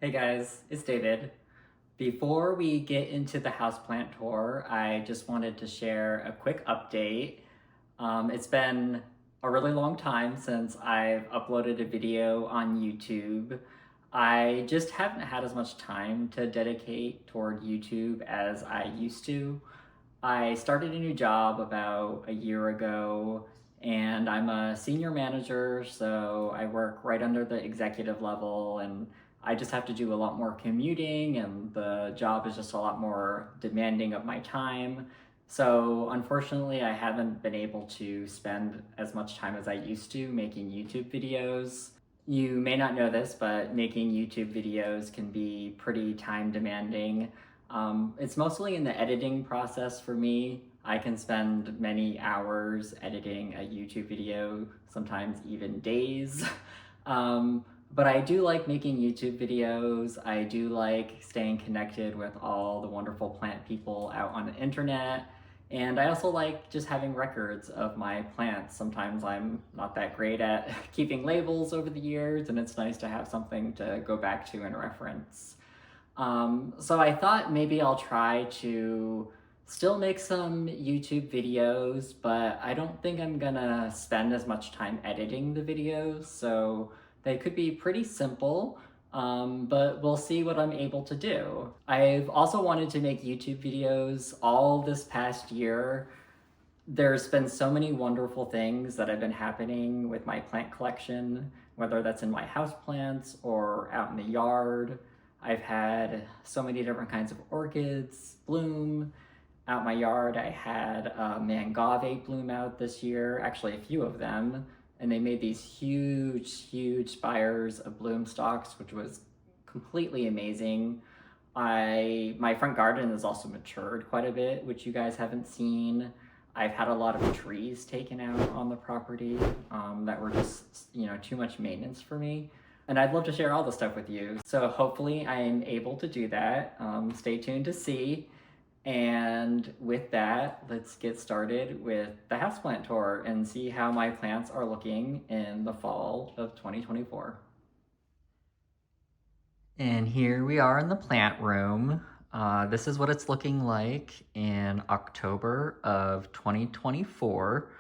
Hey guys, it's David. Before we get into the houseplant tour, I just wanted to share a quick update. It's been a really long time since I've uploaded a video on YouTube. I just haven't had as much time to dedicate toward YouTube as I used to. I started a new job about a year ago, and I'm a senior manager, so I work right under the executive level, and I just have to do a lot more commuting, and the job is just a lot more demanding of my time. So, unfortunately, I haven't been able to spend as much time as I used to making YouTube videos. You may not know this, but making YouTube videos can be pretty time demanding. It's mostly in the editing process for me. I can spend many hours editing a YouTube video, sometimes even days. Um, but I do like making YouTube videos. I do like staying connected with all the wonderful plant people out on the internet. And I also like just having records of my plants. Sometimes I'm not that great at keeping labels over the years, and it's nice to have something to go back to and reference. So I thought maybe I'll try to still make some YouTube videos, but I don't think I'm gonna spend as much time editing the videos, so they could be pretty simple, but we'll see what I'm able to do. I've also wanted to make YouTube videos all this past year. There's been so many wonderful things that have been happening with my plant collection, whether that's in my house plants or out in the yard. I've had so many different kinds of orchids bloom. Out my yard, I had a mangave bloom out this year, actually a few of them, and they made these huge spires of bloom stalks, which was completely amazing. My front garden has also matured quite a bit, which you guys haven't seen. I've had a lot of trees taken out on the property that were just, too much maintenance for me. And I'd love to share all the stuff with you. So hopefully I'm able to do that. Stay tuned to see. And with that, let's get started with the houseplant tour and see how my plants are looking in the fall of 2024. And here we are in the plant room. This is what it's looking like in October of 2024.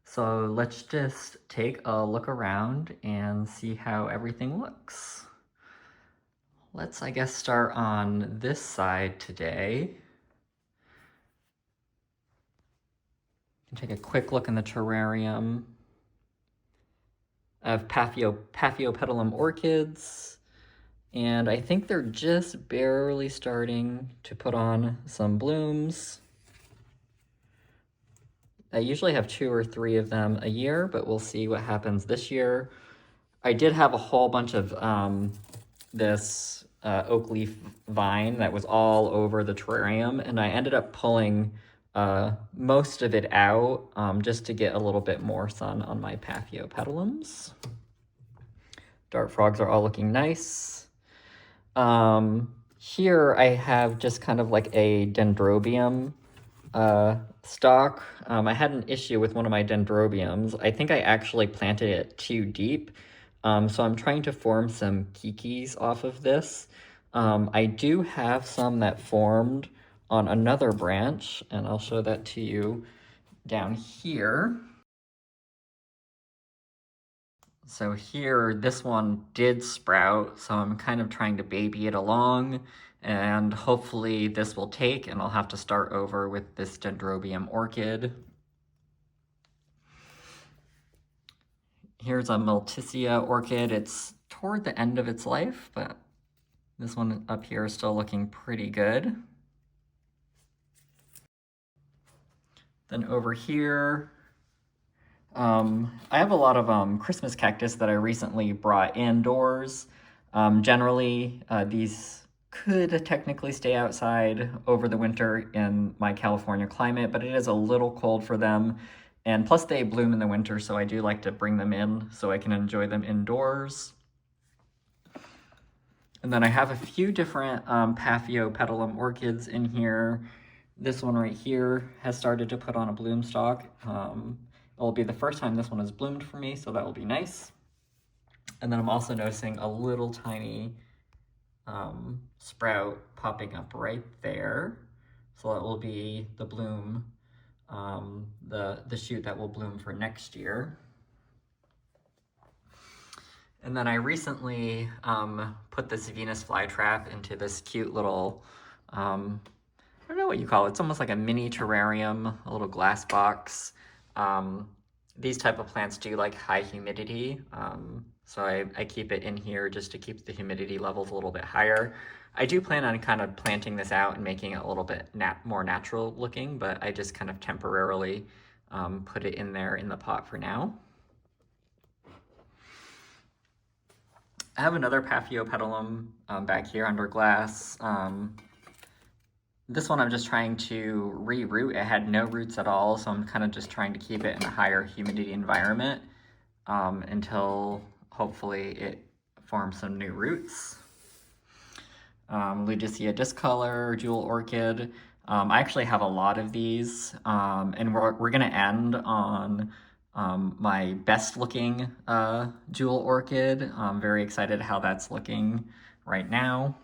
So let's just take a look around and see how everything looks. Let's, I guess, start on this side today. Take a quick look in the terrarium. I have Paphiopedilum orchids, and I think they're just barely starting to put on some blooms. I usually have 2 or 3 of them a year, but we'll see what happens this year. I did have a whole bunch of this oak leaf vine that was all over the terrarium, and I ended up pulling most of it out just to get a little bit more sun on my Paphiopedilums. Dart frogs are all looking nice. Here I have just kind of like a dendrobium stock. I had an issue with one of my dendrobiums. I think I actually planted it too deep. So I'm trying to form some kikis off of this. I do have some that formed on another branch, and I'll show that to you down here. So here, this one did sprout, so I'm kind of trying to baby it along, and hopefully this will take, and I'll have to start over with this dendrobium orchid. Here's a Multicia orchid. It's toward the end of its life, but this one up here is still looking pretty good. Then over here, I have a lot of Christmas cactus that I recently brought indoors. Generally, these could technically stay outside over the winter in my California climate, but it is a little cold for them. And plus they bloom in the winter, so I do like to bring them in so I can enjoy them indoors. And then I have a few different Paphiopedilum orchids in here. This one right here has started to put on a bloom stalk. It'll be the first time this one has bloomed for me, so that will be nice. And then I'm also noticing a little tiny sprout popping up right there. So that will be the bloom, the shoot that will bloom for next year. And then I recently put this Venus flytrap into this cute little, I don't know what you call it. It's almost like a mini terrarium, a little glass box. These type of plants do like high humidity, so I keep it in here just to keep the humidity levels a little bit higher. I do plan on kind of planting this out and making it a little bit more natural looking, but I just kind of temporarily put it in there in the pot for now. I have another Paphiopedilum back here under glass. This one I'm just trying to re-root. It had no roots at all, so I'm kind of just trying to keep it in a higher humidity environment until hopefully it forms some new roots. Ludicea discolor, jewel orchid. I actually have a lot of these, and we're gonna end on my best looking jewel orchid. I'm very excited how that's looking right now.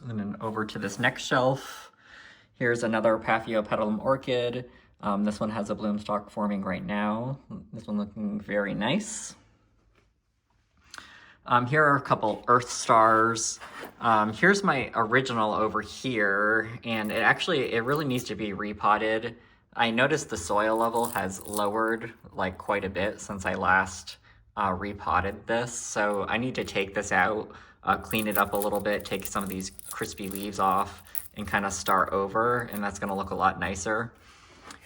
And then over to this next shelf. Here's another Paphiopedilum orchid. This one has a bloom stalk forming right now. This one looking very nice. Here are a couple earth stars. Here's my original over here, and it really needs to be repotted. I noticed the soil level has lowered like quite a bit since I last repotted this, so I need to take this out, clean it up a little bit, take some of these crispy leaves off, and kind of start over, and that's gonna look a lot nicer.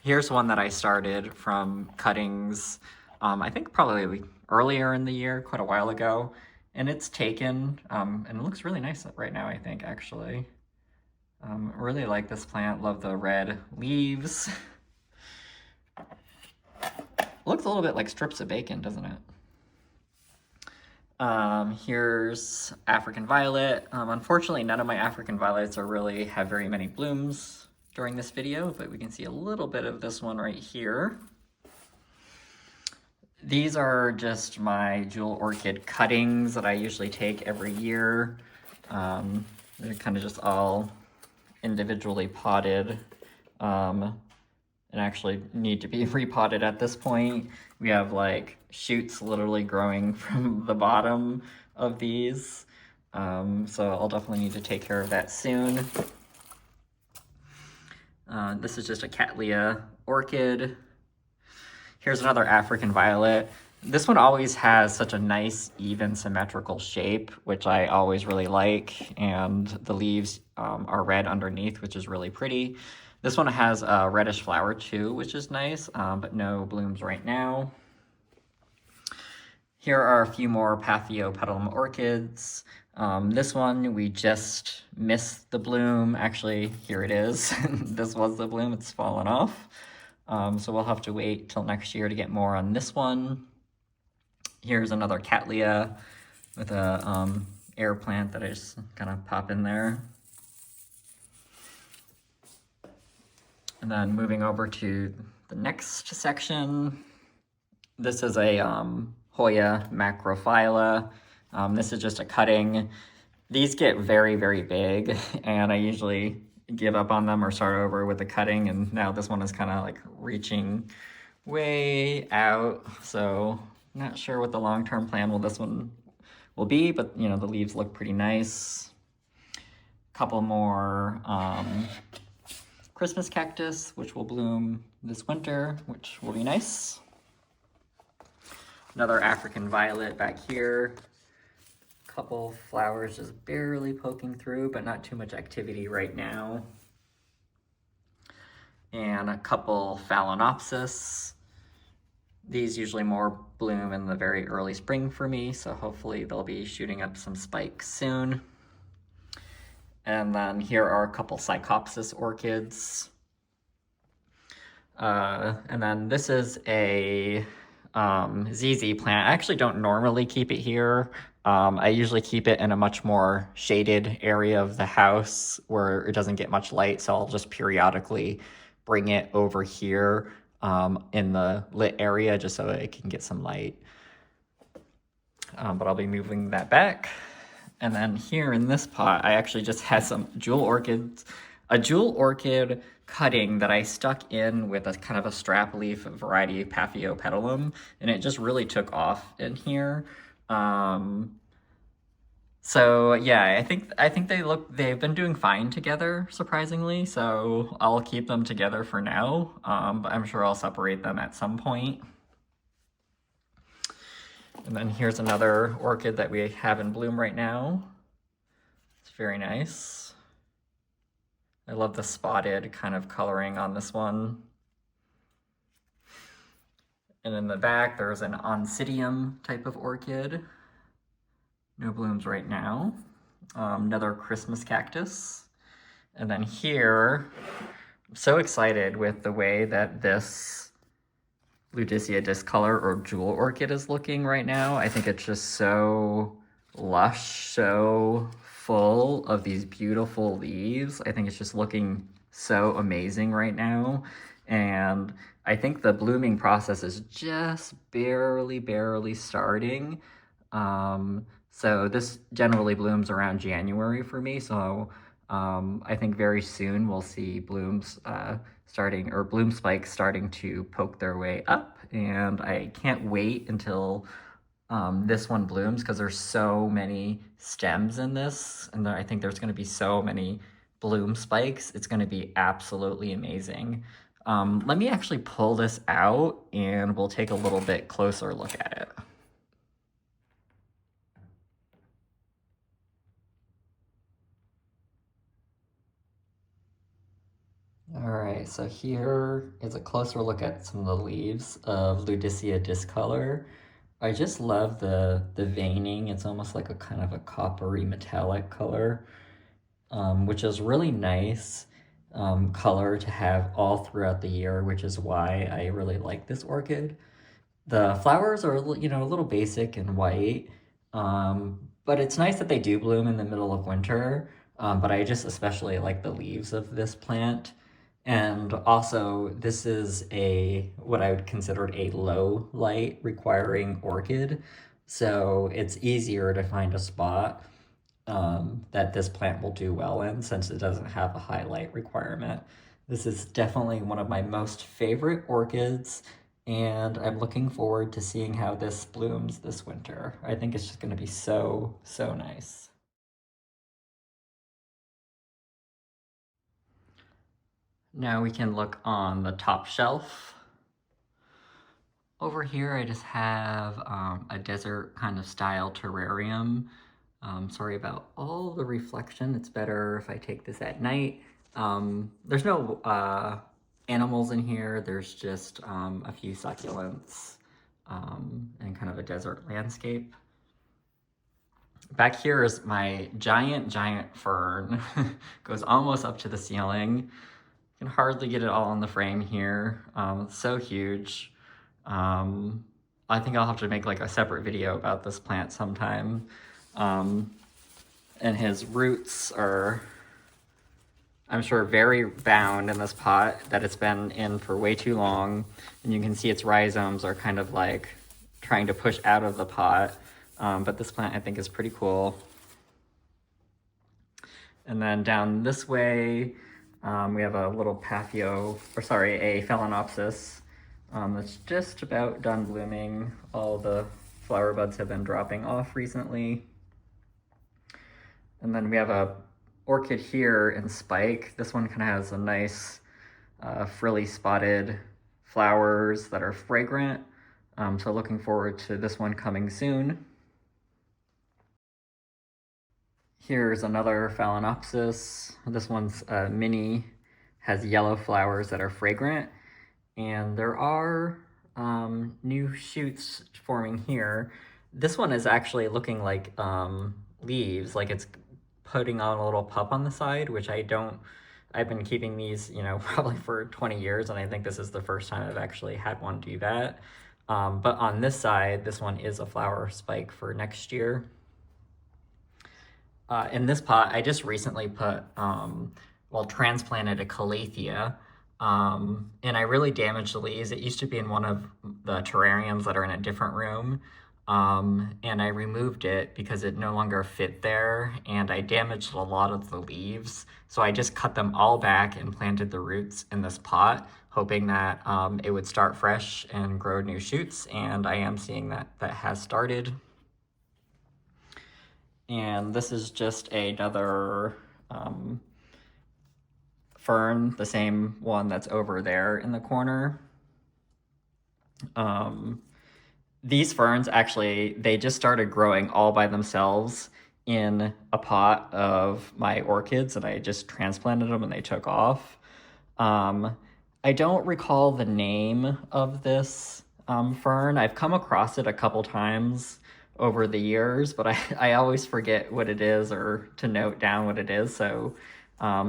Here's one that I started from cuttings, I think probably earlier in the year, quite a while ago, and it's taken, and it looks really nice right now, I think, actually. Really like this plant, love the red leaves. Looks a little bit like strips of bacon, doesn't it? Here's African violet. Unfortunately, none of my African violets have very many blooms during this video, but we can see a little bit of this one right here. These are just my jewel orchid cuttings that I usually take every year. They're kind of just all individually potted, and actually need to be repotted at this point. We have like shoots literally growing from the bottom of these. So I'll definitely need to take care of that soon. This is just a Cattleya orchid. Here's another African violet. This one always has such a nice, even, symmetrical shape, which I always really like, and the leaves are red underneath, which is really pretty. This one has a reddish flower too, which is nice, but no blooms right now. Here are a few more Paphiopedilum orchids. This one, we just missed the bloom. Actually, here it is. This was the bloom, it's fallen off. So we'll have to wait till next year to get more on this one. Here's another Cattleya with a air plant that I just kind of pop in there. And then moving over to the next section, this is a Hoya macrophylla. This is just a cutting. These get very, very big, and I usually give up on them or start over with the cutting, and now this one is kind of like reaching way out, so not sure what the long-term plan this one will be, but you know, the leaves look pretty nice. Couple more Christmas cactus, which will bloom this winter, which will be nice. Another African violet back here. Couple flowers just barely poking through, but not too much activity right now. And a couple Phalaenopsis. These usually more bloom in the very early spring for me, so hopefully they'll be shooting up some spikes soon. And then here are a couple Psychopsis orchids. And then this is a ZZ plant. I actually don't normally keep it here. I usually keep it in a much more shaded area of the house where it doesn't get much light, so I'll just periodically bring it over here in the lit area just so it can get some light. But I'll be moving that back. And then here in this pot, I actually just had some jewel orchids, a jewel orchid cutting that I stuck in with a kind of a strap leaf variety Paphiopedilum, and it just really took off in here. So yeah, I think they've been doing fine together, surprisingly. So I'll keep them together for now. But I'm sure I'll separate them at some point. And then here's another orchid that we have in bloom right now. It's very nice. I love the spotted kind of coloring on this one. And in the back, there's an Oncidium type of orchid. No blooms right now. Another Christmas cactus. And then here, I'm so excited with the way that this Ludicea discolor or jewel orchid is looking right now. I think it's just so lush, so full of these beautiful leaves. I think it's just looking so amazing right now. And I think the blooming process is just barely starting. So this generally blooms around January for me. So I think very soon we'll see blooms starting, or bloom spikes starting to poke their way up. And I can't wait until this one blooms because there's so many stems in this. And I think there's going to be so many bloom spikes. It's going to be absolutely amazing. Let me actually pull this out and we'll take a little bit closer look at it. All right, so here is a closer look at some of the leaves of Ludicea discolor. I just love the veining. It's almost like a kind of a coppery metallic color, which is really nice color to have all throughout the year, which is why I really like this orchid. The flowers are, you know, a little basic and white, but it's nice that they do bloom in the middle of winter. But I just especially like the leaves of this plant. And also, this is what I would consider a low light requiring orchid. So it's easier to find a spot that this plant will do well in since it doesn't have a high light requirement. This is definitely one of my most favorite orchids, and I'm looking forward to seeing how this blooms this winter. I think it's just going to be so nice. Now we can look on the top shelf. Over here I just have a desert kind of style terrarium. Sorry about all the reflection. It's better if I take this at night. There's no animals in here. There's just a few succulents and kind of a desert landscape. Back here is my giant fern. Goes almost up to the ceiling. Can hardly get it all in the frame here. It's so huge. I think I'll have to make like a separate video about this plant sometime. And his roots are, I'm sure, very bound in this pot that it's been in for way too long. And you can see its rhizomes are kind of like trying to push out of the pot. But this plant I think is pretty cool. And then down this way, we have a little a Phalaenopsis that's just about done blooming. All the flower buds have been dropping off recently. And then we have a orchid here in spike. This one kind of has a nice frilly spotted flowers that are fragrant. So looking forward to this one coming soon. Here's another Phalaenopsis. This one's mini, has yellow flowers that are fragrant. And there are new shoots forming here. This one is actually looking like leaves, like it's putting on a little pup on the side, which I've been keeping these, you know, probably for 20 years, and I think this is the first time I've actually had one do that. But on this side, this one is a flower spike for next year. In this pot, I just recently transplanted a Calathea, and I really damaged the leaves. It used to be in one of the terrariums that are in a different room, and I removed it because it no longer fit there, and I damaged a lot of the leaves. So I just cut them all back and planted the roots in this pot, hoping that it would start fresh and grow new shoots, and I am seeing that that has started. And this is just another fern, the same one that's over there in the corner. These ferns actually, they just started growing all by themselves in a pot of my orchids, and I just transplanted them and they took off. I don't recall the name of this fern. I've come across it a couple times over the years, but I always forget what it is or to note down what it is. So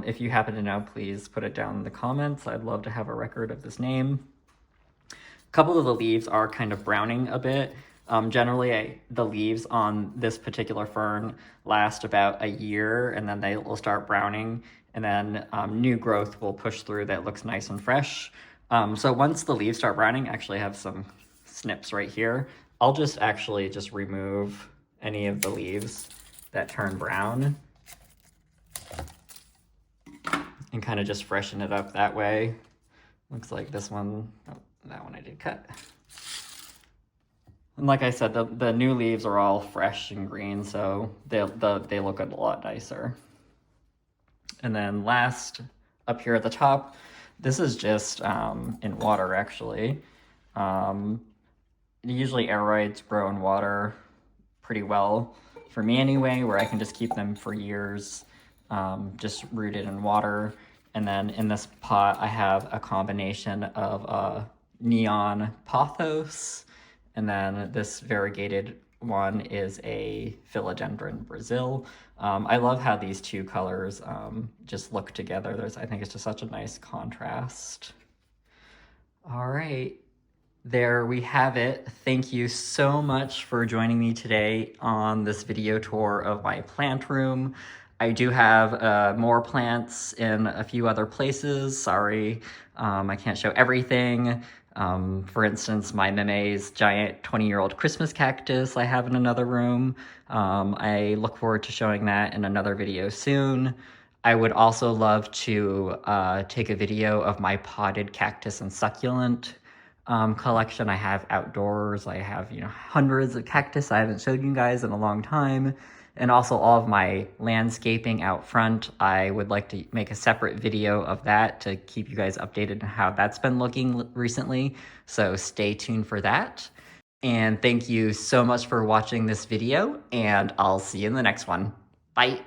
if you happen to know, please put it down in the comments. I'd love to have a record of this name. A couple of the leaves are kind of browning a bit. Generally, the leaves on this particular fern last about a year, and then they will start browning, and then new growth will push through that looks nice and fresh. So once the leaves start browning, I actually have some snips right here. I'll just remove any of the leaves that turn brown and kind of just freshen it up that way. Looks like this one, oh, that one I did cut. And like I said, the new leaves are all fresh and green, so they look a lot nicer. And then last, up here at the top, this is just in water, actually. Usually aroids grow in water pretty well, for me anyway, where I can just keep them for years, just rooted in water. And then in this pot, I have a combination of neon pothos, and then this variegated one is a philodendron Brazil. I love how these two colors just look together. I think it's just such a nice contrast. All right, there we have it. Thank you so much for joining me today on this video tour of my plant room. I do have more plants in a few other places. Sorry, I can't show everything. For instance, my Meme's giant 20-year-old Christmas cactus I have in another room. I look forward to showing that in another video soon. I would also love to take a video of my potted cactus and succulent collection I have outdoors. I have, hundreds of cactus I haven't showed you guys in a long time. And also all of my landscaping out front. I would like to make a separate video of that to keep you guys updated on how that's been looking recently. So stay tuned for that. And thank you so much for watching this video, and I'll see you in the next one. Bye.